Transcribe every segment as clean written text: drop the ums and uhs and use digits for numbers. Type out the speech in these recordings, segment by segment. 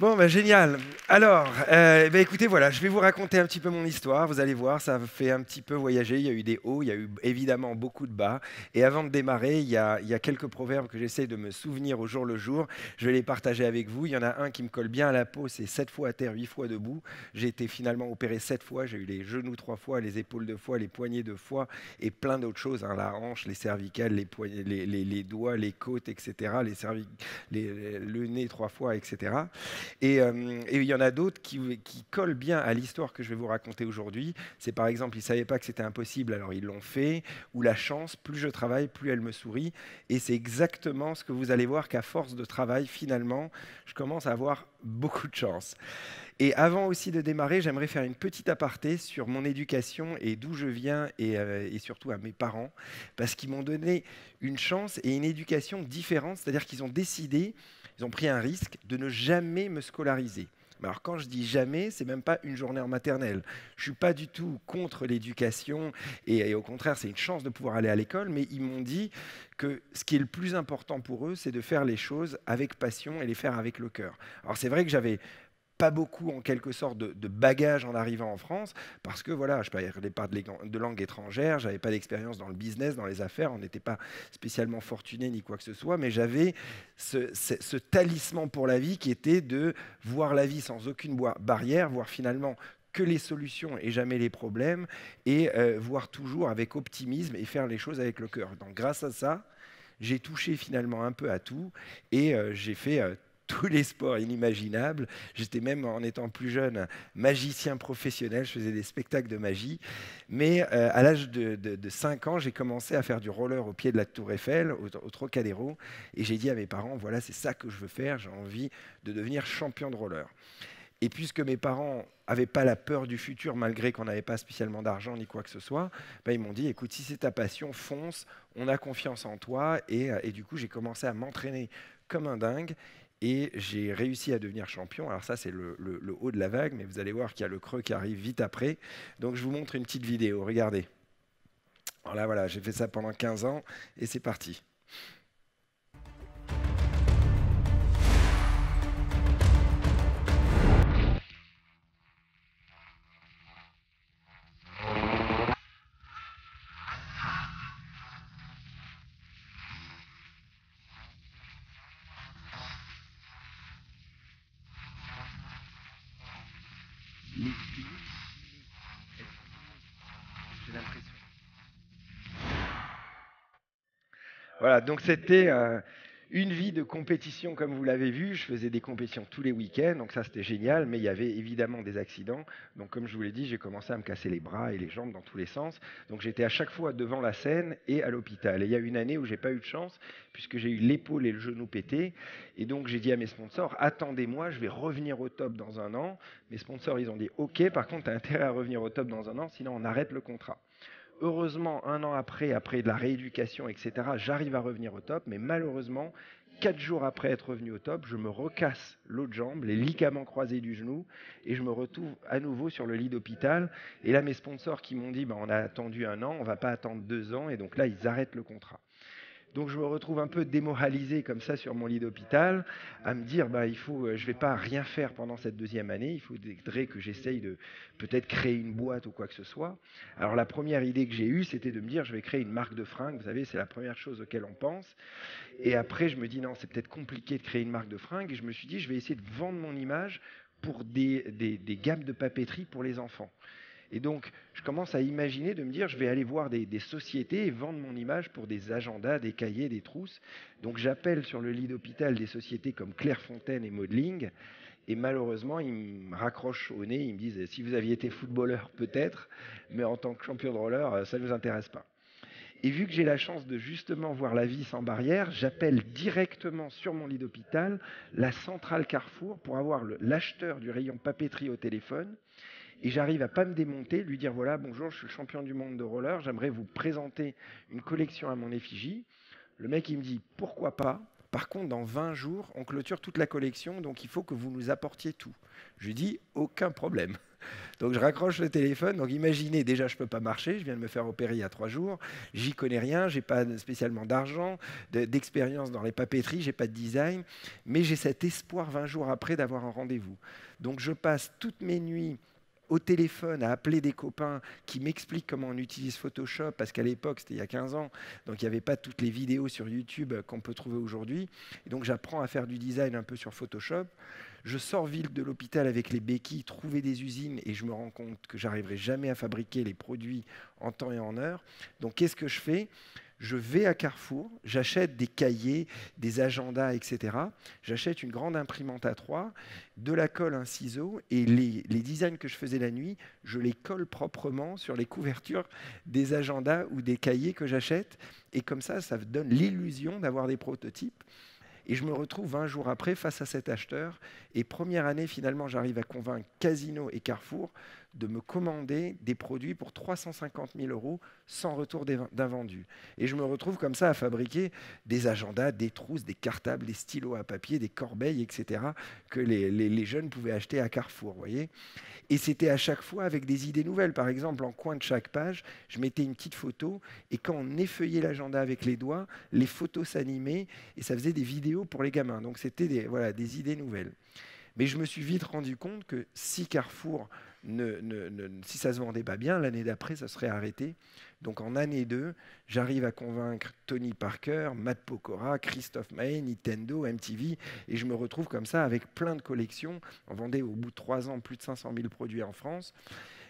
Bon, bah, génial. Alors, écoutez, voilà, je vais vous raconter un petit peu mon histoire. Vous allez voir, ça fait un petit peu voyager. Il y a eu des hauts, il y a eu évidemment beaucoup de bas. Et avant de démarrer, il y a quelques proverbes que j'essaie de me souvenir au jour le jour. Je vais les partager avec vous. Il y en a un qui me colle bien à la peau, c'est 7 fois à terre, 8 fois debout. J'ai été finalement opéré 7 fois. J'ai eu les genoux 3 fois, les épaules 2 fois, les poignets 2 fois et plein d'autres choses, hein, la hanche, les cervicales, les poignets, les doigts, les côtes, etc. Le nez 3 fois, etc. Et il y en a d'autres qui collent bien à l'histoire que je vais vous raconter aujourd'hui. C'est par exemple, ils ne savaient pas que c'était impossible, alors ils l'ont fait. Ou la chance, plus je travaille, plus elle me sourit. Et c'est exactement ce que vous allez voir qu'à force de travail, finalement, je commence à avoir beaucoup de chance. Et avant aussi de démarrer, j'aimerais faire une petite aparté sur mon éducation et d'où je viens et surtout à mes parents, parce qu'ils m'ont donné une chance et une éducation différente, c'est-à-dire qu'ils ont décidé, ils ont pris un risque de ne jamais me scolariser. Mais alors quand je dis jamais, c'est même pas une journée en maternelle. Je suis pas du tout contre l'éducation et au contraire, c'est une chance de pouvoir aller à l'école, mais ils m'ont dit que ce qui est le plus important pour eux, c'est de faire les choses avec passion et les faire avec le cœur. Alors c'est vrai que j'avais pas beaucoup en quelque sorte de bagages en arrivant en France parce que voilà, je parlais pas de langue étrangère, j'avais pas d'expérience dans le business, dans les affaires, on n'était pas spécialement fortuné ni quoi que ce soit, mais j'avais ce talisman pour la vie qui était de voir la vie sans aucune barrière, voir finalement que les solutions et jamais les problèmes, et voir toujours avec optimisme et faire les choses avec le cœur. Donc grâce à ça, j'ai touché finalement un peu à tout et j'ai fait tous les sports inimaginables. J'étais même, en étant plus jeune, magicien professionnel. Je faisais des spectacles de magie. Mais à l'âge de 5 ans, j'ai commencé à faire du roller au pied de la Tour Eiffel, au Trocadéro. Et j'ai dit à mes parents, voilà, c'est ça que je veux faire. J'ai envie de devenir champion de roller. Et puisque mes parents n'avaient pas la peur du futur, malgré qu'on n'avait pas spécialement d'argent ni quoi que ce soit, ben ils m'ont dit, écoute, si c'est ta passion, fonce, on a confiance en toi. Et du coup, j'ai commencé à m'entraîner comme un dingue. Et j'ai réussi à devenir champion. Alors ça, c'est le haut de la vague, mais vous allez voir qu'il y a le creux qui arrive vite après. Donc je vous montre une petite vidéo, regardez. Alors là, voilà, j'ai fait ça pendant 15 ans et c'est parti. J'ai l'impression. Voilà, donc c'était une vie de compétition comme vous l'avez vu. Je faisais des compétitions tous les week-ends, donc ça c'était génial, mais il y avait évidemment des accidents. Donc comme je vous l'ai dit, j'ai commencé à me casser les bras et les jambes dans tous les sens. Donc j'étais à chaque fois devant la scène et à l'hôpital. Et il y a une année où j'ai pas eu de chance, puisque j'ai eu l'épaule et le genou pétés. Et donc j'ai dit à mes sponsors, attendez-moi, je vais revenir au top dans un an. Mes sponsors, ils ont dit, ok, par contre, tu as intérêt à revenir au top dans un an, sinon on arrête le contrat. Heureusement, un an après, après de la rééducation, etc., j'arrive à revenir au top, mais malheureusement, 4 jours après être revenu au top, je me recasse l'autre jambe, les ligaments croisés du genou, et je me retrouve à nouveau sur le lit d'hôpital. Et là, mes sponsors qui m'ont dit, bah, on a attendu un an, on ne va pas attendre 2 ans, et donc là, ils arrêtent le contrat. Donc je me retrouve un peu démoralisé comme ça sur mon lit d'hôpital, à me dire bah, je ne vais pas rien faire pendant cette deuxième année, il faudrait que j'essaye de peut-être créer une boîte ou quoi que ce soit. Alors la première idée que j'ai eue, c'était de me dire je vais créer une marque de fringues, vous savez, c'est la première chose auquel on pense. Et après je me dis non, c'est peut-être compliqué de créer une marque de fringues, et je me suis dit je vais essayer de vendre mon image pour des gammes de papeterie pour les enfants. Et donc, je commence à imaginer de me dire, je vais aller voir des sociétés et vendre mon image pour des agendas, des cahiers, des trousses. Donc, j'appelle sur le lit d'hôpital des sociétés comme Clairefontaine et Modeling. Et malheureusement, ils me raccrochent au nez. Ils me disent, si vous aviez été footballeur, peut-être, mais en tant que champion de roller, ça ne nous intéresse pas. Et vu que j'ai la chance de justement voir la vie sans barrière, j'appelle directement sur mon lit d'hôpital la centrale Carrefour pour avoir l'acheteur du rayon papeterie au téléphone. Et j'arrive à pas me démonter, lui dire voilà, bonjour, je suis le champion du monde de roller, j'aimerais vous présenter une collection à mon effigie. Le mec, il me dit pourquoi pas. Par contre, dans 20 jours, on clôture toute la collection, donc il faut que vous nous apportiez tout. Je lui dis aucun problème. Donc je raccroche le téléphone. Donc imaginez, déjà je ne peux pas marcher, je viens de me faire opérer il y a 3 jours, j'y connais rien, j'ai pas spécialement d'argent, d'expérience dans les papeteries, j'ai pas de design, mais j'ai cet espoir 20 jours après d'avoir un rendez-vous. Donc je passe toutes mes nuits au téléphone à appeler des copains qui m'expliquent comment on utilise Photoshop, parce qu'à l'époque, c'était il y a 15 ans, donc il n'y avait pas toutes les vidéos sur YouTube qu'on peut trouver aujourd'hui. Et donc j'apprends à faire du design un peu sur Photoshop. Je sors vite de l'hôpital avec les béquilles, trouver des usines, et je me rends compte que j'arriverai jamais à fabriquer les produits en temps et en heure. Donc qu'est-ce que je fais? Je vais à Carrefour, j'achète des cahiers, des agendas, etc. J'achète une grande imprimante A3, de la colle, un ciseau, et les designs que je faisais la nuit, je les colle proprement sur les couvertures des agendas ou des cahiers que j'achète. Et comme ça donne l'illusion d'avoir des prototypes. Et je me retrouve 20 jours après face à cet acheteur. Et première année, finalement, j'arrive à convaincre Casino et Carrefour de me commander des produits pour 350 000 € sans retour d'invendu. Et je me retrouve comme ça à fabriquer des agendas, des trousses, des cartables, des stylos à papier, des corbeilles, etc. que les jeunes pouvaient acheter à Carrefour, voyez. Et c'était à chaque fois avec des idées nouvelles. Par exemple, en coin de chaque page, je mettais une petite photo et quand on effeuillait l'agenda avec les doigts, les photos s'animaient et ça faisait des vidéos pour les gamins. Donc c'était des idées nouvelles. Mais je me suis vite rendu compte que si Carrefour, si ça ne se vendait pas bien, l'année d'après, ça serait arrêté. Donc en année 2, j'arrive à convaincre Tony Parker, Matt Pokora, Christophe Maé, Nintendo, MTV, et je me retrouve comme ça avec plein de collections. On vendait au bout de 3 ans plus de 500 000 produits en France.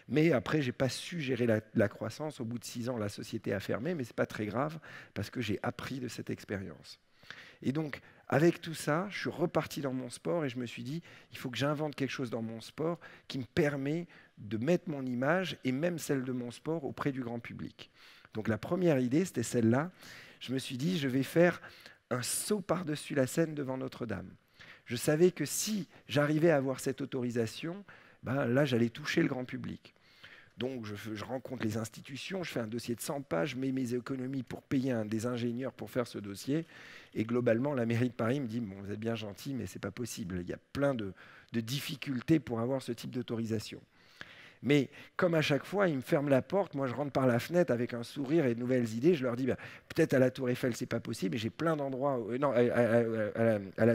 Mais après, je n'ai pas su gérer la croissance. Au bout de 6 ans, la société a fermé, mais ce n'est pas très grave parce que j'ai appris de cette expérience. Et donc, avec tout ça, je suis reparti dans mon sport et je me suis dit, il faut que j'invente quelque chose dans mon sport qui me permet de mettre mon image et même celle de mon sport auprès du grand public. Donc la première idée, c'était celle-là. Je me suis dit, je vais faire un saut par-dessus la scène devant Notre-Dame. Je savais que si j'arrivais à avoir cette autorisation, ben là, j'allais toucher le grand public. Donc je rencontre les institutions, je fais un dossier de 100 pages, je mets mes économies pour payer des ingénieurs pour faire ce dossier. Et globalement, la mairie de Paris me dit, bon, vous êtes bien gentil, mais ce n'est pas possible. Il y a plein de difficultés pour avoir ce type d'autorisation. Mais comme à chaque fois, ils me ferment la porte. Moi, je rentre par la fenêtre avec un sourire et de nouvelles idées. Je leur dis, peut-être à la Tour Eiffel, c'est pas possible. Mais j'ai plein d'endroits. Non,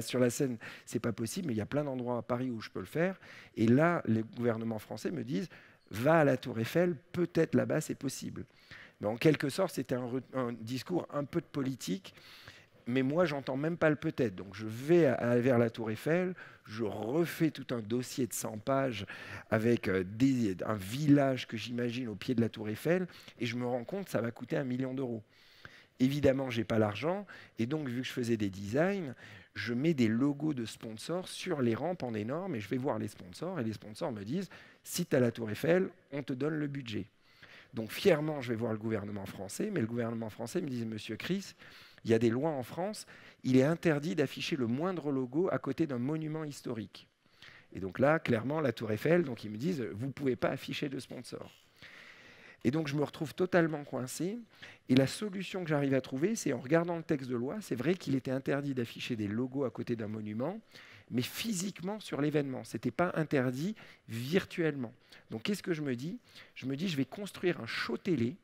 sur la Seine, c'est pas possible. Mais il y a plein d'endroits à Paris où je peux le faire. Et là, les gouvernements français me disent, va à la Tour Eiffel. Peut-être là-bas, c'est possible. Mais en quelque sorte, c'était un discours un peu de politique. Mais moi, j'entends même pas le peut-être. Donc, je vais vers la Tour Eiffel, je refais tout un dossier de 100 pages avec un village que j'imagine au pied de la Tour Eiffel, et je me rends compte que ça va coûter 1 million d'euros. Évidemment, je n'ai pas l'argent, et donc, vu que je faisais des designs, je mets des logos de sponsors sur les rampes en énorme, et je vais voir les sponsors, et les sponsors me disent, si tu as la Tour Eiffel, on te donne le budget. Donc, fièrement, je vais voir le gouvernement français, mais le gouvernement français me dit, Monsieur Chris, il y a des lois en France, il est interdit d'afficher le moindre logo à côté d'un monument historique. Et donc là, clairement, la Tour Eiffel, donc ils me disent, vous ne pouvez pas afficher de sponsor. Et donc je me retrouve totalement coincé. Et la solution que j'arrive à trouver, c'est en regardant le texte de loi, c'est vrai qu'il était interdit d'afficher des logos à côté d'un monument, mais physiquement sur l'événement. Ce n'était pas interdit virtuellement. Donc qu'est-ce que je me dis? Je me dis, je vais construire un show télé.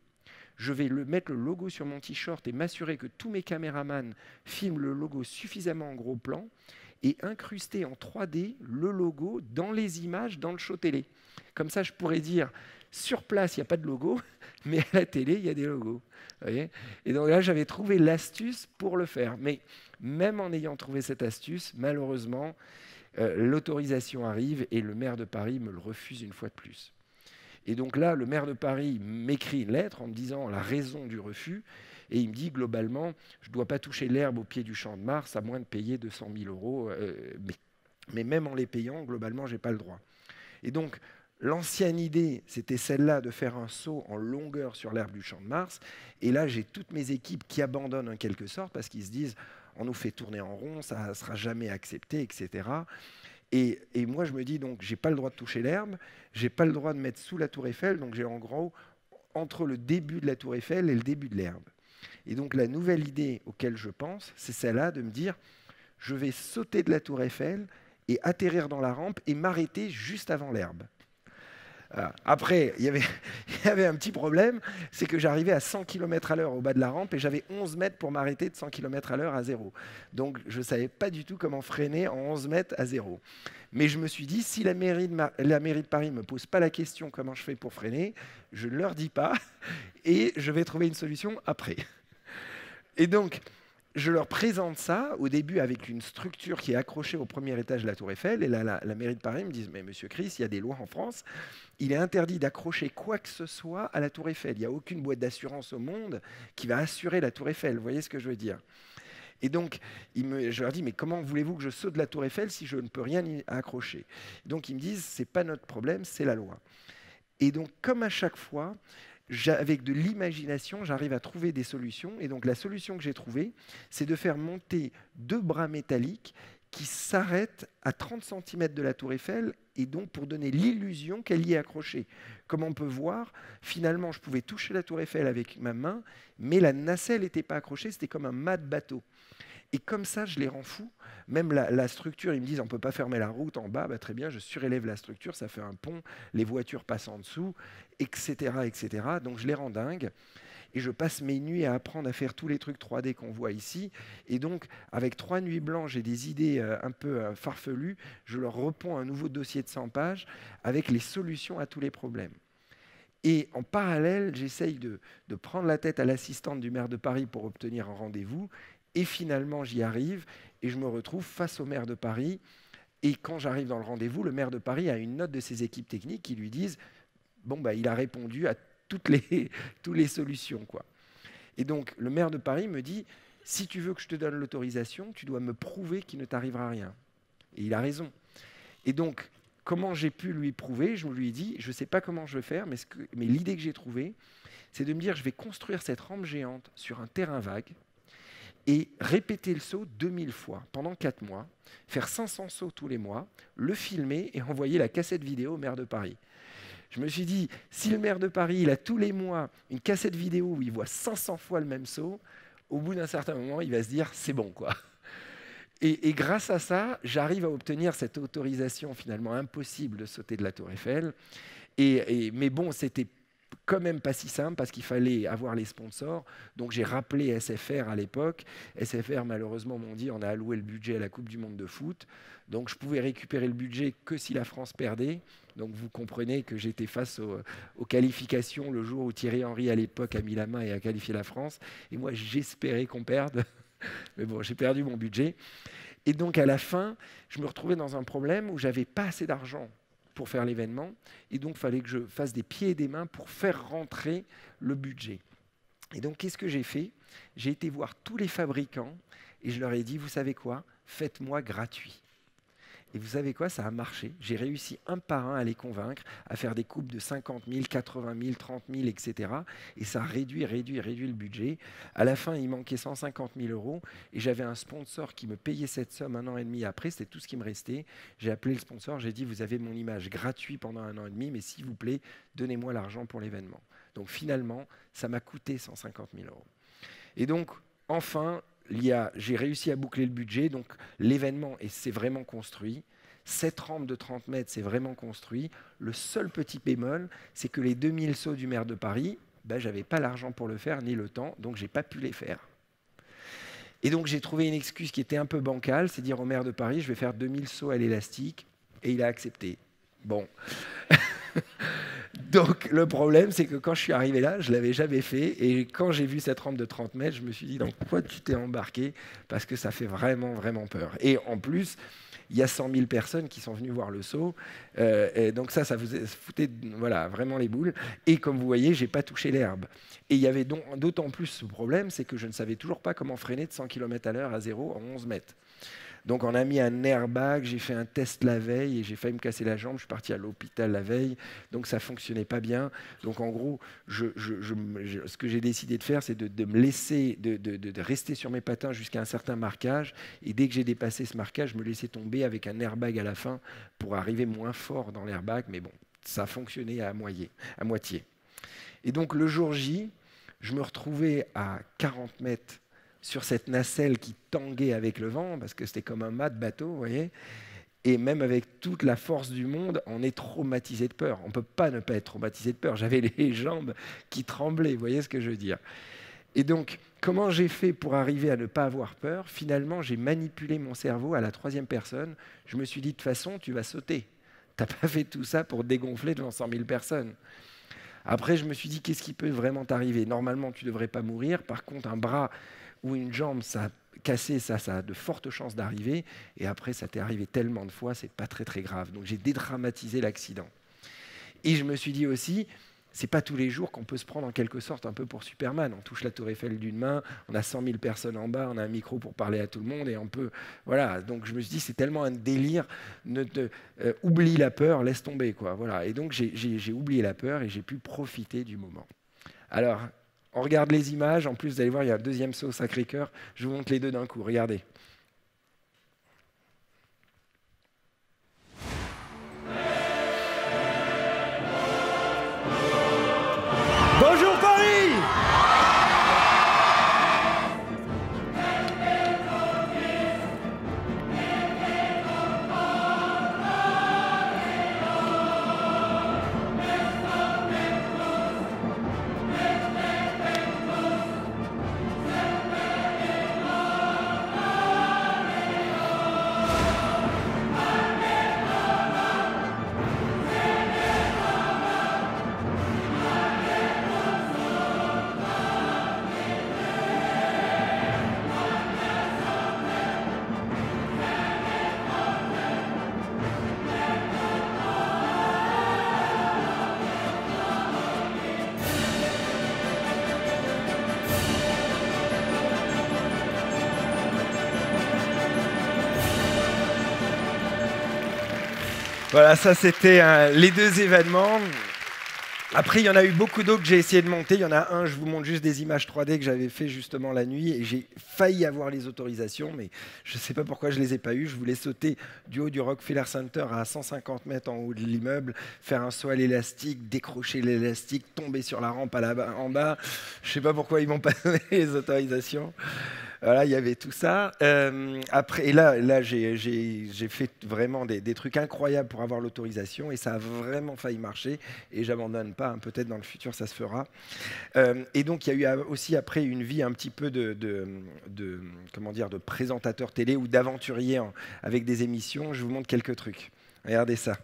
Je vais mettre le logo sur mon t-shirt et m'assurer que tous mes caméramans filment le logo suffisamment en gros plan et incruster en 3D le logo dans les images dans le show télé. Comme ça, je pourrais dire, sur place, il n'y a pas de logo, mais à la télé, il y a des logos. Vous voyez? Et donc là, j'avais trouvé l'astuce pour le faire. Mais même en ayant trouvé cette astuce, malheureusement, l'autorisation arrive et le maire de Paris me le refuse une fois de plus. Et donc là, le maire de Paris m'écrit une lettre en me disant la raison du refus. Et il me dit, globalement, je ne dois pas toucher l'herbe au pied du champ de Mars, à moins de payer 200 000 €. Mais même en les payant, globalement, je n'ai pas le droit. Et donc, l'ancienne idée, c'était celle-là de faire un saut en longueur sur l'herbe du champ de Mars. Et là, j'ai toutes mes équipes qui abandonnent en quelque sorte parce qu'ils se disent, on nous fait tourner en rond, ça ne sera jamais accepté, etc. Et moi, je me dis, donc, je n'ai pas le droit de toucher l'herbe, je n'ai pas le droit de mettre sous la Tour Eiffel, donc j'ai en gros entre le début de la Tour Eiffel et le début de l'herbe. Et donc, la nouvelle idée auquel je pense, c'est celle-là de me dire, je vais sauter de la Tour Eiffel et atterrir dans la rampe et m'arrêter juste avant l'herbe. Voilà. Après, il y avait un petit problème, c'est que j'arrivais à 100 km à l'heure au bas de la rampe et j'avais 11 mètres pour m'arrêter de 100 km à l'heure à zéro. Donc je ne savais pas du tout comment freiner en 11 mètres à zéro. Mais je me suis dit, si la mairie de Paris ne me pose pas la question comment je fais pour freiner, je ne leur dis pas et je vais trouver une solution après. Et donc, je leur présente ça au début avec une structure qui est accrochée au premier étage de la Tour Eiffel. Et là, la mairie de Paris me dit, mais monsieur Chris, il y a des lois en France. Il est interdit d'accrocher quoi que ce soit à la Tour Eiffel. Il n'y a aucune boîte d'assurance au monde qui va assurer la Tour Eiffel. Vous voyez ce que je veux dire? Et donc, je leur dis, mais comment voulez-vous que je saute de la Tour Eiffel si je ne peux rien y accrocher? Donc, ils me disent, c'est pas notre problème, c'est la loi. Et donc, comme à chaque fois, avec de l'imagination, j'arrive à trouver des solutions. Et donc, la solution que j'ai trouvée, c'est de faire monter 2 bras métalliques qui s'arrêtent à 30 cm de la Tour Eiffel, et donc pour donner l'illusion qu'elle y est accrochée. Comme on peut voir, finalement, je pouvais toucher la Tour Eiffel avec ma main, mais la nacelle n'était pas accrochée, c'était comme un mât de bateau. Et comme ça, je les rends fous. Même la structure, ils me disent, on ne peut pas fermer la route en bas. Bah, très bien, je surélève la structure, ça fait un pont, les voitures passent en dessous, etc., etc. Donc je les rends dingues. Et je passe mes nuits à apprendre à faire tous les trucs 3D qu'on voit ici. Et donc, avec 3 nuits blanches et des idées un peu farfelues, je leur reponds un nouveau dossier de 100 pages avec les solutions à tous les problèmes. Et en parallèle, j'essaye de prendre la tête à l'assistante du maire de Paris pour obtenir un rendez-vous. Et finalement, j'y arrive et je me retrouve face au maire de Paris. Et quand j'arrive dans le rendez-vous, le maire de Paris a une note de ses équipes techniques qui lui disent « Bon, bah, il a répondu à toutes les solutions. » quoi. Et donc, le maire de Paris me dit « Si tu veux que je te donne l'autorisation, tu dois me prouver qu'il ne t'arrivera rien. » Et il a raison. Et donc, comment j'ai pu lui prouver? Je lui ai dit « Je ne sais pas comment je vais faire, mais l'idée que j'ai trouvée, c'est de me dire « Je vais construire cette rampe géante sur un terrain vague. » Et répéter le saut 2000 fois pendant 4 mois, faire 500 sauts tous les mois, le filmer et envoyer la cassette vidéo au maire de Paris. Je me suis dit, si le maire de Paris, il a tous les mois une cassette vidéo où il voit 500 fois le même saut, au bout d'un certain moment, il va se dire, c'est bon, quoi. Et grâce à ça, j'arrive à obtenir cette autorisation finalement impossible de sauter de la Tour Eiffel. Mais bon, c'était quand même pas si simple parce qu'il fallait avoir les sponsors. Donc j'ai rappelé SFR à l'époque. SFR, malheureusement, m'ont dit on a alloué le budget à la Coupe du Monde de foot. Donc je pouvais récupérer le budget que si la France perdait. Donc vous comprenez que j'étais face aux qualifications le jour où Thierry Henry, à l'époque, a mis la main et a qualifié la France. Et moi, j'espérais qu'on perde. Mais bon, j'ai perdu mon budget. Et donc à la fin, je me retrouvais dans un problème où j'avais pas assez d'argent pour faire l'événement, et donc il fallait que je fasse des pieds et des mains pour faire rentrer le budget. Et donc qu'est-ce que j'ai fait? J'ai été voir tous les fabricants et je leur ai dit, vous savez quoi? Faites-moi gratuit. Et vous savez quoi? Ça a marché. J'ai réussi un par un à les convaincre, à faire des coupes de 50 000, 80 000, 30 000, etc. Et ça a réduit le budget. À la fin, il manquait 150 000 euros et j'avais un sponsor qui me payait cette somme 1 an et demi après. C'était tout ce qui me restait. J'ai appelé le sponsor, j'ai dit, vous avez mon image gratuite pendant 1 an et demi, mais s'il vous plaît, donnez-moi l'argent pour l'événement. Donc finalement, ça m'a coûté 150 000 euros. Et donc, enfin, j'ai réussi à boucler le budget, donc l'événement s'est vraiment construit. Cette rampe de 30 mètres, c'est vraiment construit. Le seul petit bémol, c'est que les 2000 sauts du maire de Paris, je n'avais pas l'argent pour le faire, ni le temps, donc je n'ai pas pu les faire. Et donc j'ai trouvé une excuse qui était un peu bancale, c'est dire au maire de Paris, je vais faire 2000 sauts à l'élastique, et il a accepté. Bon. Donc le problème, c'est que quand je suis arrivé là, je ne l'avais jamais fait. Et quand j'ai vu cette rampe de 30 mètres, je me suis dit, dans quoi tu t'es embarqué? Parce que ça fait vraiment, vraiment peur. Et en plus, il y a 100 000 personnes qui sont venues voir le saut. Et donc ça vous foutait voilà, vraiment les boules. Et comme vous voyez, je n'ai pas touché l'herbe. Et il y avait d'autant plus ce problème, c'est que je ne savais toujours pas comment freiner de 100 km/h à zéro en 11 mètres. Donc on a mis un airbag, j'ai fait un test la veille et j'ai failli me casser la jambe, je suis parti à l'hôpital la veille, donc ça ne fonctionnait pas bien. Donc en gros, ce que j'ai décidé de faire, c'est de me laisser, de rester sur mes patins jusqu'à un certain marquage, et dès que j'ai dépassé ce marquage, je me laissais tomber avec un airbag à la fin pour arriver moins fort dans l'airbag, mais bon, ça a fonctionné à moitié. Et donc le jour J, je me retrouvais à 40 mètres sur cette nacelle qui tanguait avec le vent, parce que c'était comme un mât de bateau, vous voyez. Et même avec toute la force du monde, on est traumatisé de peur. On ne peut pas ne pas être traumatisé de peur. J'avais les jambes qui tremblaient, vous voyez ce que je veux dire? Et donc, comment j'ai fait pour arriver à ne pas avoir peur? Finalement, j'ai manipulé mon cerveau à la troisième personne. Je me suis dit, de toute façon, tu vas sauter. Tu n'as pas fait tout ça pour dégonfler devant 100 000 personnes. Après, je me suis dit, qu'est-ce qui peut vraiment t'arriver? Normalement, tu ne devrais pas mourir. Par contre, un bras ou une jambe, ça a cassé, ça a de fortes chances d'arriver. Et après, ça t'est arrivé tellement de fois, c'est pas très très grave. Donc, j'ai dédramatisé l'accident. Et je me suis dit aussi, c'est pas tous les jours qu'on peut se prendre en quelque sorte un peu pour Superman. On touche la tour Eiffel d'une main, on a 100 000 personnes en bas, on a un micro pour parler à tout le monde et on peut... Voilà, donc je me suis dit, c'est tellement un délire, oublie la peur, laisse tomber, quoi. Voilà. Et donc j'ai oublié la peur et j'ai pu profiter du moment. Alors, on regarde les images, en plus vous allez voir, il y a un deuxième saut Sacré-Cœur, je vous montre les deux d'un coup, regardez. Bonjour Paris! Voilà, ça c'était les deux événements. Après, il y en a eu beaucoup d'autres que j'ai essayé de monter. Il y en a un, je vous montre juste des images 3D que j'avais fait justement la nuit et j'ai failli avoir les autorisations, mais je ne sais pas pourquoi je ne les ai pas eues. Je voulais sauter du haut du Rockefeller Center à 150 mètres en haut de l'immeuble, faire un saut à l'élastique, décrocher l'élastique, tomber sur la rampe en bas. Je ne sais pas pourquoi ils m'ont pas donné les autorisations. Voilà, il y avait tout ça. Après, et là j'ai fait vraiment des trucs incroyables pour avoir l'autorisation et ça a vraiment failli marcher et j'abandonne pas, hein, peut-être dans le futur ça se fera. Et donc il y a eu aussi après une vie un petit peu comment dire, de présentateur télé ou d'aventurier avec des émissions. Je vous montre quelques trucs. Regardez ça.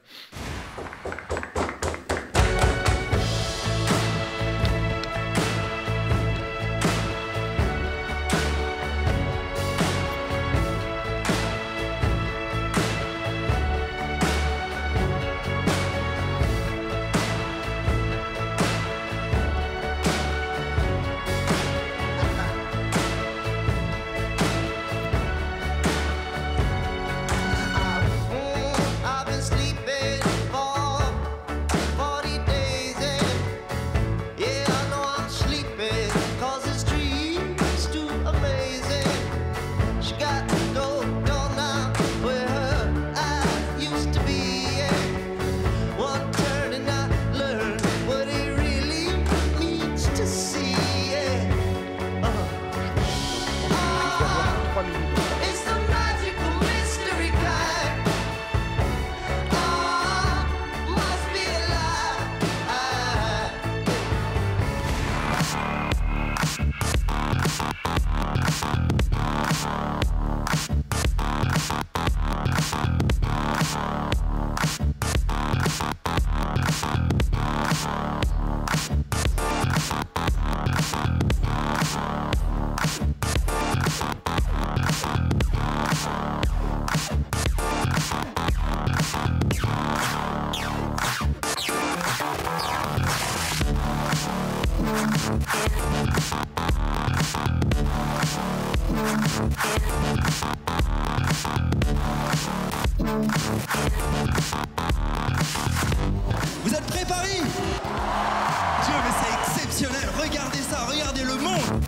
Vous êtes prêts, Paris? Dieu, mais c'est exceptionnel. Regardez ça, regardez le monde.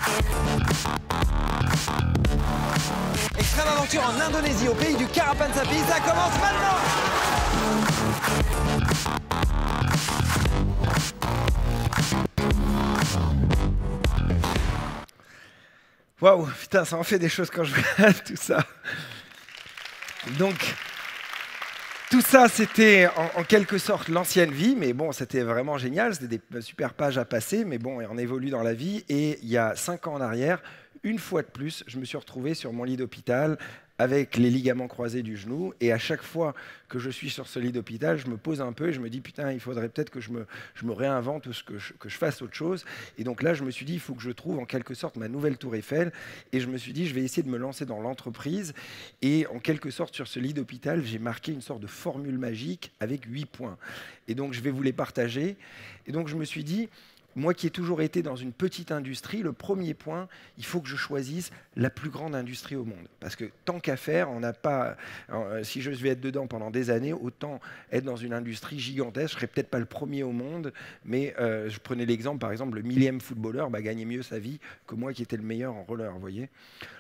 Extrême aventure en Indonésie, au pays du Karapan Sapi, ça commence maintenant. Waouh, putain, ça en fait des choses quand je regarde tout ça. Donc, Tout ça, c'était en quelque sorte l'ancienne vie, mais bon, c'était vraiment génial, c'était des super pages à passer, mais bon, on évolue dans la vie. Et il y a 5 ans en arrière, une fois de plus, je me suis retrouvé sur mon lit d'hôpital avec les ligaments croisés du genou. Et à chaque fois que je suis sur ce lit d'hôpital, je me pose un peu et je me dis, putain, il faudrait peut-être que je me réinvente ou que je fasse autre chose. Et donc là, je me suis dit, il faut que je trouve en quelque sorte ma nouvelle tour Eiffel. Et je me suis dit, je vais essayer de me lancer dans l'entreprise. Et en quelque sorte, sur ce lit d'hôpital, j'ai marqué une sorte de formule magique avec 8 points. Et donc, je vais vous les partager. Et donc, je me suis dit, moi qui ai toujours été dans une petite industrie, le premier point, il faut que je choisisse la plus grande industrie au monde. Parce que tant qu'à faire, on n'a pas. Si je vais être dedans pendant des années, autant être dans une industrie gigantesque. Je ne serais peut-être pas le premier au monde, mais je prenais l'exemple, par exemple, le 1000e footballeur gagnait mieux sa vie que moi qui étais le meilleur en roller, vous voyez.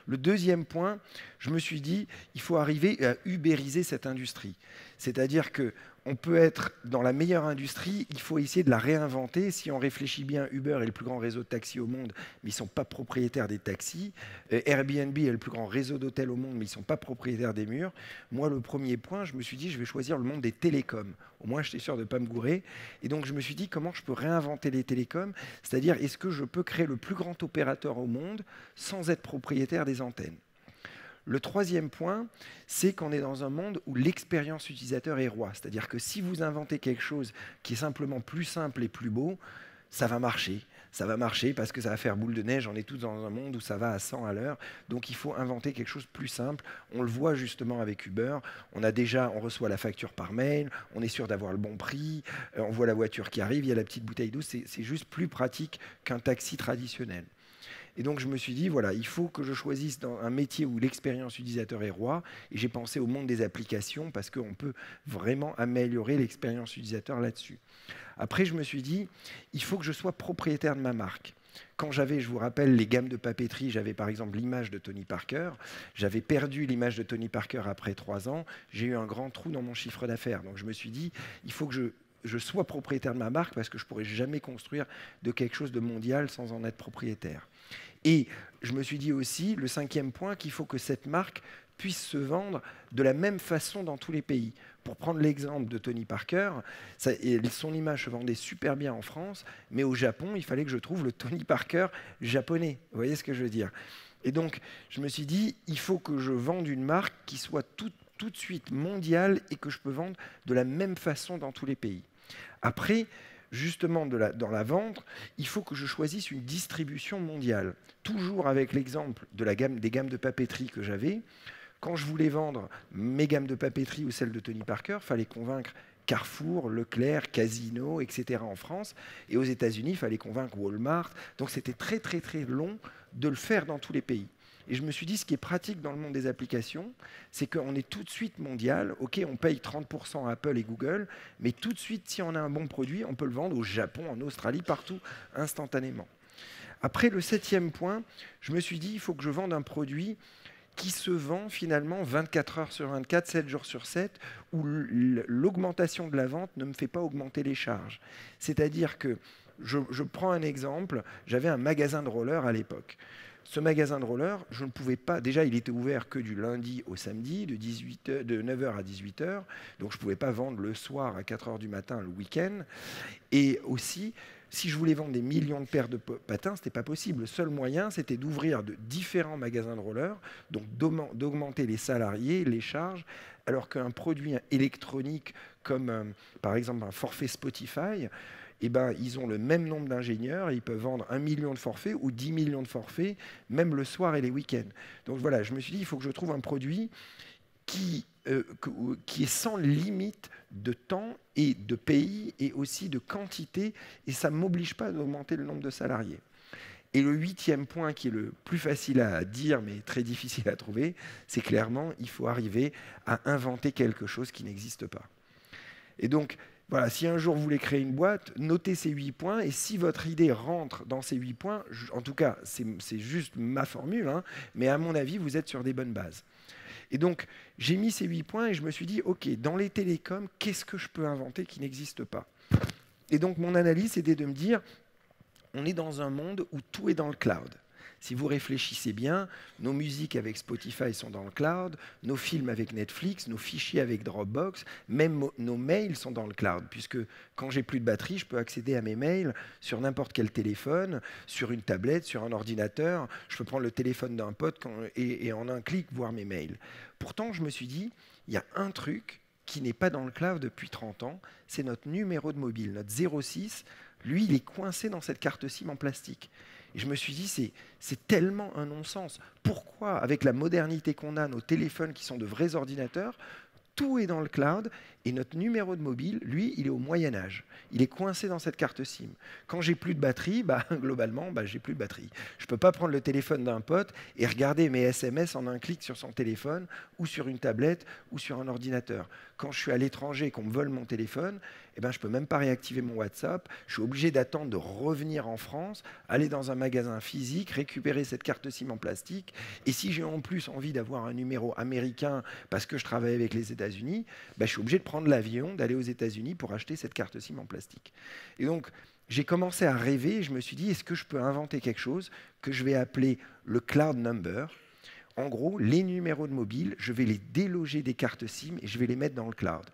Le deuxième point, je me suis dit, il faut arriver à ubériser cette industrie. C'est-à-dire que on peut être dans la meilleure industrie, il faut essayer de la réinventer. Si on réfléchit bien, Uber est le plus grand réseau de taxis au monde, mais ils ne sont pas propriétaires des taxis. Airbnb est le plus grand réseau d'hôtels au monde, mais ils ne sont pas propriétaires des murs. Moi, le premier point, je me suis dit, je vais choisir le monde des télécoms. Au moins, j'étais sûr de ne pas me gourer. Et donc, je me suis dit, comment je peux réinventer les télécoms? C'est-à-dire, est-ce que je peux créer le plus grand opérateur au monde sans être propriétaire des antennes? Le troisième point, c'est qu'on est dans un monde où l'expérience utilisateur est roi. C'est-à-dire que si vous inventez quelque chose qui est simplement plus simple et plus beau, ça va marcher. Ça va marcher parce que ça va faire boule de neige. On est tous dans un monde où ça va à 100 à l'heure. Donc il faut inventer quelque chose de plus simple. On le voit justement avec Uber. On reçoit la facture par mail. On est sûr d'avoir le bon prix. On voit la voiture qui arrive. Il y a la petite bouteille d'eau. C'est juste plus pratique qu'un taxi traditionnel. Et donc, je me suis dit, voilà, il faut que je choisisse dans un métier où l'expérience utilisateur est roi. Et j'ai pensé au monde des applications parce qu'on peut vraiment améliorer l'expérience utilisateur là-dessus. Après, je me suis dit, il faut que je sois propriétaire de ma marque. Quand j'avais, je vous rappelle, les gammes de papeterie, j'avais par exemple l'image de Tony Parker. J'avais perdu l'image de Tony Parker après 3 ans. J'ai eu un grand trou dans mon chiffre d'affaires. Donc, je me suis dit, il faut que je sois propriétaire de ma marque parce que je ne pourrais jamais construire de quelque chose de mondial sans en être propriétaire. Et je me suis dit aussi, le 5e point, qu'il faut que cette marque puisse se vendre de la même façon dans tous les pays. Pour prendre l'exemple de Tony Parker, son image se vendait super bien en France, mais au Japon, il fallait que je trouve le Tony Parker japonais. Vous voyez ce que je veux dire? Et donc, je me suis dit, il faut que je vende une marque qui soit tout de suite mondiale et que je peux vendre de la même façon dans tous les pays. Après, justement, dans la vente, il faut que je choisisse une distribution mondiale. Toujours avec l'exemple des gammes de papeterie que j'avais. Quand je voulais vendre mes gammes de papeterie ou celles de Tony Parker, il fallait convaincre Carrefour, Leclerc, Casino, etc. en France. Et aux États-Unis, il fallait convaincre Walmart. Donc c'était très, très, très long de le faire dans tous les pays. Et je me suis dit, ce qui est pratique dans le monde des applications, c'est qu'on est tout de suite mondial. OK, on paye 30% à Apple et Google, mais tout de suite, si on a un bon produit, on peut le vendre au Japon, en Australie, partout, instantanément. Après, le 7e point, je me suis dit, il faut que je vende un produit qui se vend finalement 24 heures sur 24, 7 jours sur 7, où l'augmentation de la vente ne me fait pas augmenter les charges. C'est-à-dire que, je prends un exemple, j'avais un magasin de rollers à l'époque. Ce magasin de rollers, je ne pouvais pas... Déjà, il était ouvert que du lundi au samedi, de 9h à 18h. Donc, je ne pouvais pas vendre le soir à 4h du matin, le week-end. Et aussi, si je voulais vendre des millions de paires de patins, ce n'était pas possible. Le seul moyen, c'était d'ouvrir de différents magasins de rollers, donc d'augmenter les salariés, les charges, alors qu'un produit électronique comme, par exemple, un forfait Spotify... Eh ben, ils ont le même nombre d'ingénieurs et ils peuvent vendre 1 million de forfaits ou 10 millions de forfaits, même le soir et les week-ends. Donc voilà, je me suis dit, il faut que je trouve un produit qui est sans limite de temps et de pays et aussi de quantité, et ça ne m'oblige pas d'augmenter le nombre de salariés. Et le 8e point, qui est le plus facile à dire, mais très difficile à trouver, c'est clairement, il faut arriver à inventer quelque chose qui n'existe pas. Et donc, voilà, si un jour vous voulez créer une boîte, notez ces 8 points, et si votre idée rentre dans ces 8 points, en tout cas, c'est juste ma formule, hein, mais à mon avis, vous êtes sur des bonnes bases. Et donc, j'ai mis ces 8 points et je me suis dit, OK, dans les télécoms, qu'est-ce que je peux inventer qui n'existe pas? Et donc, mon analyse, c'était de me dire, on est dans un monde où tout est dans le cloud. Si vous réfléchissez bien, nos musiques avec Spotify sont dans le cloud, nos films avec Netflix, nos fichiers avec Dropbox, même nos mails sont dans le cloud, puisque quand j'ai plus de batterie, je peux accéder à mes mails sur n'importe quel téléphone, sur une tablette, sur un ordinateur. Je peux prendre le téléphone d'un pote et en un clic voir mes mails. Pourtant, je me suis dit, il y a un truc qui n'est pas dans le cloud depuis 30 ans, c'est notre numéro de mobile, notre 06. Lui, il est coincé dans cette carte SIM en plastique. Et je me suis dit, c'est tellement un non-sens. Pourquoi, avec la modernité qu'on a, nos téléphones qui sont de vrais ordinateurs, tout est dans le cloud et notre numéro de mobile, lui, il est au Moyen-Âge. Il est coincé dans cette carte SIM. Quand j'ai plus de batterie, globalement, j'ai plus de batterie. Je ne peux pas prendre le téléphone d'un pote et regarder mes SMS en un clic sur son téléphone ou sur une tablette ou sur un ordinateur. Quand je suis à l'étranger et qu'on me vole mon téléphone, je ne peux même pas réactiver mon WhatsApp. Je suis obligé d'attendre de revenir en France, aller dans un magasin physique, récupérer cette carte SIM en plastique. Et si j'ai en plus envie d'avoir un numéro américain parce que je travaille avec les États-Unis, je suis obligé de prendre l'avion, d'aller aux États-Unis pour acheter cette carte SIM en plastique. Et donc, j'ai commencé à rêver et je me suis dit, est-ce que je peux inventer quelque chose que je vais appeler le cloud number? En gros, les numéros de mobile, je vais les déloger des cartes SIM et je vais les mettre dans le cloud.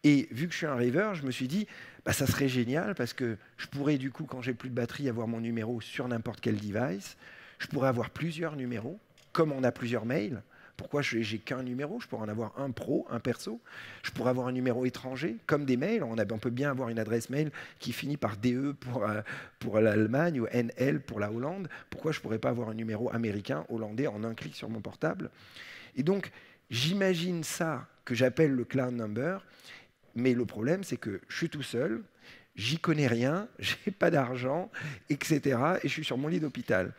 Et vu que je suis un rêveur, je me suis dit, ça serait génial parce que je pourrais du coup, quand j'ai plus de batterie, avoir mon numéro sur n'importe quel device. Je pourrais avoir plusieurs numéros, comme on a plusieurs mails. Pourquoi j'ai qu'un numéro? Je pourrais en avoir un pro, un perso. Je pourrais avoir un numéro étranger, comme des mails. On peut bien avoir une adresse mail qui finit par DE pour l'Allemagne ou NL pour la Hollande. Pourquoi je ne pourrais pas avoir un numéro américain, hollandais en un clic sur mon portable? Et donc, j'imagine ça que j'appelle le cloud number. Mais le problème, c'est que je suis tout seul, j'y connais rien, j'ai pas d'argent, etc. Et je suis sur mon lit d'hôpital.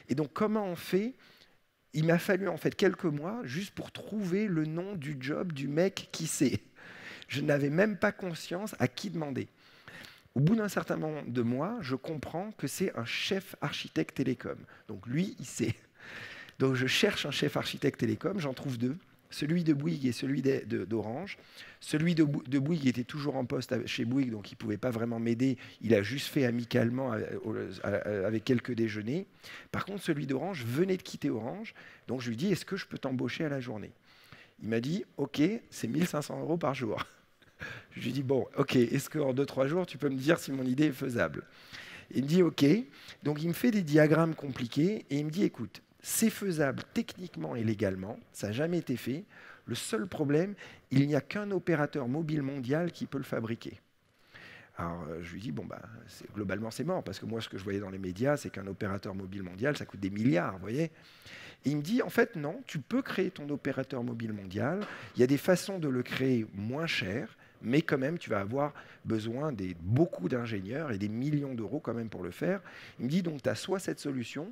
Et donc, comment on fait? Il m'a fallu en fait quelques mois juste pour trouver le nom du job du mec qui sait. Je n'avais même pas conscience à qui demander. Au bout d'un certain nombre de mois, je comprends que c'est un chef architecte télécom. Donc lui, il sait. Donc je cherche un chef architecte télécom, j'en trouve deux. Celui de Bouygues et celui d'Orange. Celui de Bouygues était toujours en poste chez Bouygues, donc il ne pouvait pas vraiment m'aider. Il a juste fait amicalement avec quelques déjeuners. Par contre, celui d'Orange venait de quitter Orange, donc je lui dis, est-ce que je peux t'embaucher à la journée? Il m'a dit, OK, c'est 1 500 € par jour. Je lui dis, bon, OK, est-ce qu'en 2-3 jours, tu peux me dire si mon idée est faisable? Il me dit, OK. Donc il me fait des diagrammes compliqués et il me dit, écoute, c'est faisable techniquement et légalement, ça n'a jamais été fait. Le seul problème, il n'y a qu'un opérateur mobile mondial qui peut le fabriquer. Alors je lui dis, globalement c'est mort, parce que moi ce que je voyais dans les médias, c'est qu'un opérateur mobile mondial, ça coûte des milliards, vous voyez. Et il me dit, en fait non, tu peux créer ton opérateur mobile mondial, il y a des façons de le créer moins cher, mais quand même, tu vas avoir besoin de beaucoup d'ingénieurs et des millions d'euros quand même pour le faire. Il me dit, donc tu as soit cette solution,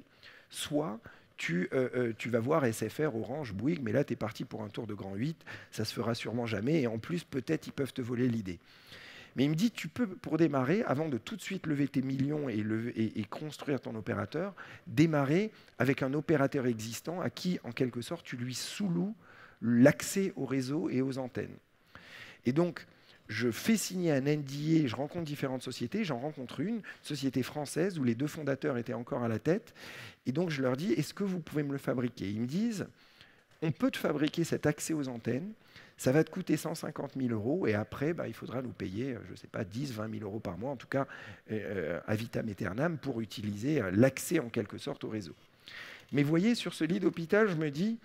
soit tu vas voir SFR, Orange, Bouygues, mais là, tu es parti pour un tour de grand 8, ça se fera sûrement jamais, et en plus, peut-être, ils peuvent te voler l'idée. Mais il me dit, tu peux, pour démarrer, avant de tout de suite lever tes millions et construire ton opérateur, démarrer avec un opérateur existant à qui, en quelque sorte, tu lui sous-loues l'accès au réseau et aux antennes. Et donc, je fais signer un NDA, je rencontre différentes sociétés, j'en rencontre une société française où les deux fondateurs étaient encore à la tête. Et donc, je leur dis, est-ce que vous pouvez me le fabriquer? Ils me disent, on peut te fabriquer cet accès aux antennes, ça va te coûter 150 000 € et après, il faudra nous payer, je ne sais pas, 10, 20 000 € par mois, en tout cas, à vitam aeternam, pour utiliser l'accès en quelque sorte au réseau. Mais vous voyez, sur ce lit d'hôpital, je me dis,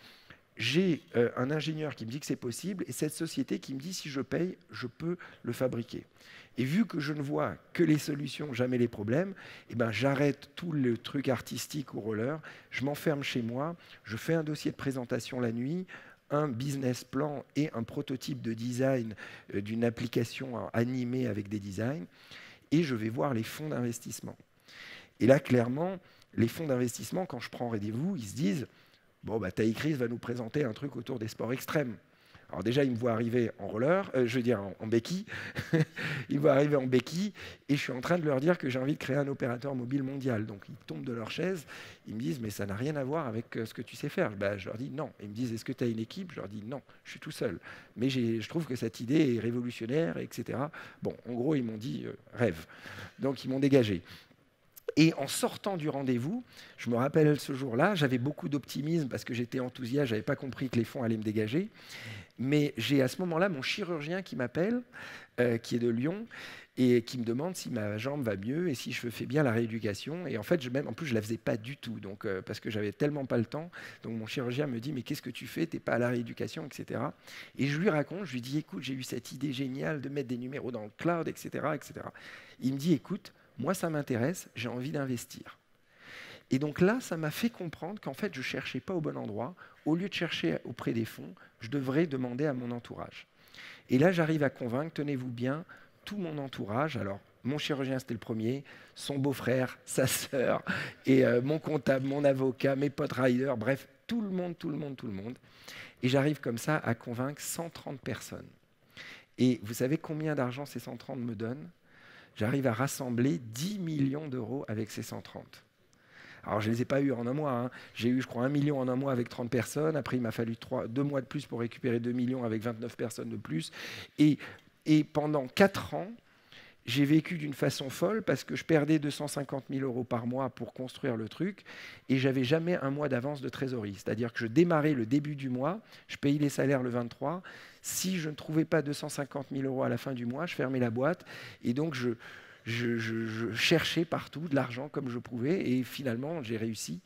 j'ai un ingénieur qui me dit que c'est possible et cette société qui me dit si je paye, je peux le fabriquer. Et vu que je ne vois que les solutions, jamais les problèmes, j'arrête tout le truc artistique au roller, je m'enferme chez moi, je fais un dossier de présentation la nuit, un business plan et un prototype de design d'une application animée avec des designs, et je vais voir les fonds d'investissement. Et là, clairement, les fonds d'investissement, quand je prends rendez-vous, ils se disent bon, Taïkris va nous présenter un truc autour des sports extrêmes. Alors déjà, il me voit arriver en roller, en béquille. Il me voit arriver en béquille et je suis en train de leur dire que j'ai envie de créer un opérateur mobile mondial. Donc ils tombent de leur chaise, ils me disent mais ça n'a rien à voir avec ce que tu sais faire. Je leur dis non. Ils me disent est-ce que tu as une équipe? Je leur dis non, je suis tout seul. Mais je trouve que cette idée est révolutionnaire, etc. Bon, en gros, ils m'ont dit rêve. Donc ils m'ont dégagé. Et en sortant du rendez-vous, je me rappelle ce jour-là, j'avais beaucoup d'optimisme parce que j'étais enthousiaste, je n'avais pas compris que les fonds allaient me dégager. Mais j'ai à ce moment-là mon chirurgien qui m'appelle, qui est de Lyon, et qui me demande si ma jambe va mieux et si je fais bien la rééducation. Et en fait, en plus, je ne la faisais pas du tout, donc, parce que j'avais tellement pas le temps. Donc mon chirurgien me dit, mais qu'est-ce que tu fais? Tu n'es pas à la rééducation, etc. Et je lui raconte, je lui dis, écoute, j'ai eu cette idée géniale de mettre des numéros dans le cloud, etc., etc. Il me dit, écoute, moi, ça m'intéresse, j'ai envie d'investir. Et donc là, ça m'a fait comprendre qu'en fait, je ne cherchais pas au bon endroit. Au lieu de chercher auprès des fonds, je devrais demander à mon entourage. Et là, j'arrive à convaincre, tenez-vous bien, tout mon entourage. Alors, mon chirurgien, c'était le premier, son beau-frère, sa sœur, et mon comptable, mon avocat, mes potes riders, bref, tout le monde. Et j'arrive comme ça à convaincre 130 personnes. Et vous savez combien d'argent ces 130 me donnent? J'arrive à rassembler 10 millions d'euros avec ces 130. Alors, je ne les ai pas eus en un mois. Hein. J'ai eu, je crois, 1 million en un mois avec 30 personnes. Après, il m'a fallu 2 mois de plus pour récupérer 2 millions avec 29 personnes de plus. Et pendant 4 ans, j'ai vécu d'une façon folle parce que je perdais 250 000 euros par mois pour construire le truc et j'avais jamais un mois d'avance de trésorerie. C'est-à-dire que je démarrais le début du mois, je payais les salaires le 23. Si je ne trouvais pas 250 000 euros à la fin du mois, je fermais la boîte et donc je cherchais partout de l'argent comme je pouvais et finalement j'ai réussi.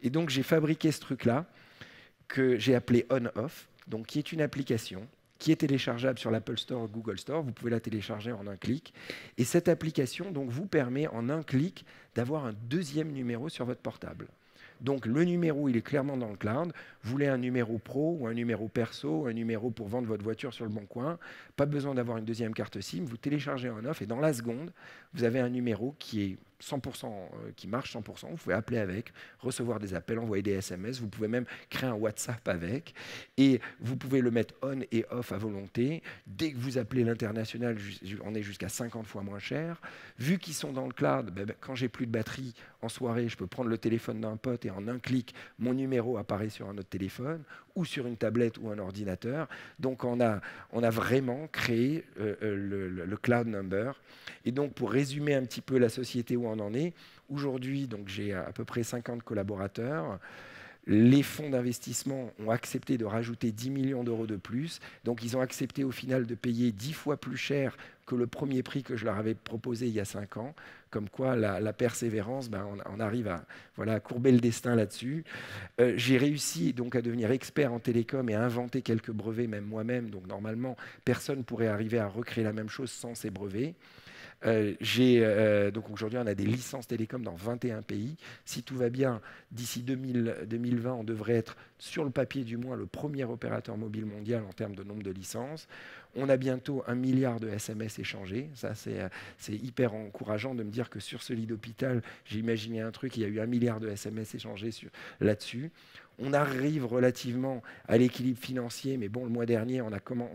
Et donc j'ai fabriqué ce truc-là que j'ai appelé On-Off, donc qui est une application qui est téléchargeable sur l'Apple Store ou Google Store. Vous pouvez la télécharger en un clic. Et cette application donc, vous permet en un clic d'avoir un deuxième numéro sur votre portable. Donc le numéro, il est clairement dans le cloud. Vous voulez un numéro pro ou un numéro perso, un numéro pour vendre votre voiture sur le bon coin. Pas besoin d'avoir une deuxième carte SIM. Vous téléchargez On-Off et dans la seconde, vous avez un numéro qui est 100%, qui marche 100%. Vous pouvez appeler avec, recevoir des appels, envoyer des SMS. Vous pouvez même créer un WhatsApp avec. Et vous pouvez le mettre on et off à volonté. Dès que vous appelez l'international, on est jusqu'à 50 fois moins cher. Vu qu'ils sont dans le cloud, quand j'ai plus de batterie en soirée, je peux prendre le téléphone d'un pote et en un clic, mon numéro apparaît sur un autre téléphone ou sur une tablette ou un ordinateur. Donc on a vraiment créé le cloud number. Et donc pour résumer un petit peu la société où on en est, aujourd'hui donc j'ai à peu près 50 collaborateurs. Les fonds d'investissement ont accepté de rajouter 10 millions d'euros de plus. Donc, ils ont accepté au final de payer 10 fois plus cher que le premier prix que je leur avais proposé il y a 5 ans. Comme quoi, la persévérance, on arrive à courber le destin là-dessus. J'ai réussi donc à devenir expert en télécom et à inventer quelques brevets, même moi-même. Donc, normalement, personne ne pourrait arriver à recréer la même chose sans ces brevets. Donc aujourd'hui, on a des licences télécom dans 21 pays. Si tout va bien, d'ici 2020, on devrait être, sur le papier du moins, le premier opérateur mobile mondial en termes de nombre de licences. On a bientôt 1 milliard de SMS échangés. Ça, c'est hyper encourageant de me dire que sur ce lit d'hôpital, j'ai imaginé un truc, il y a eu 1 milliard de SMS échangés là-dessus. On arrive relativement à l'équilibre financier, mais bon, le mois dernier, on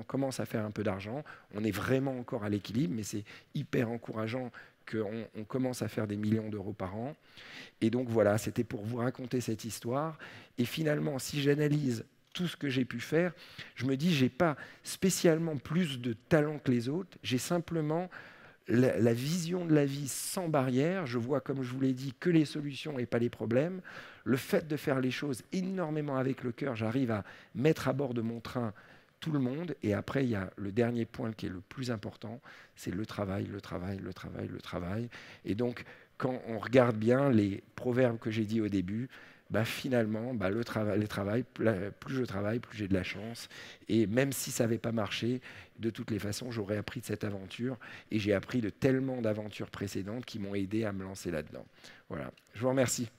commence à faire un peu d'argent. On est vraiment encore à l'équilibre, mais c'est hyper encourageant qu'on commence à faire des millions d'euros par an. Et donc voilà, c'était pour vous raconter cette histoire. Et finalement, si j'analyse tout ce que j'ai pu faire, je me dis, je n'ai pas spécialement plus de talent que les autres, j'ai simplement la vision de la vie sans barrière. Je vois, comme je vous l'ai dit, que les solutions et pas les problèmes. Le fait de faire les choses énormément avec le cœur, j'arrive à mettre à bord de mon train tout le monde. Et après, il y a le dernier point qui est le plus important, c'est le travail. Et donc, quand on regarde bien les proverbes que j'ai dit au début, finalement, le travail, plus je travaille, plus j'ai de la chance. Et même si ça n'avait pas marché, de toutes les façons, j'aurais appris de cette aventure. Et j'ai appris de tellement d'aventures précédentes qui m'ont aidé à me lancer là-dedans. Voilà, je vous remercie.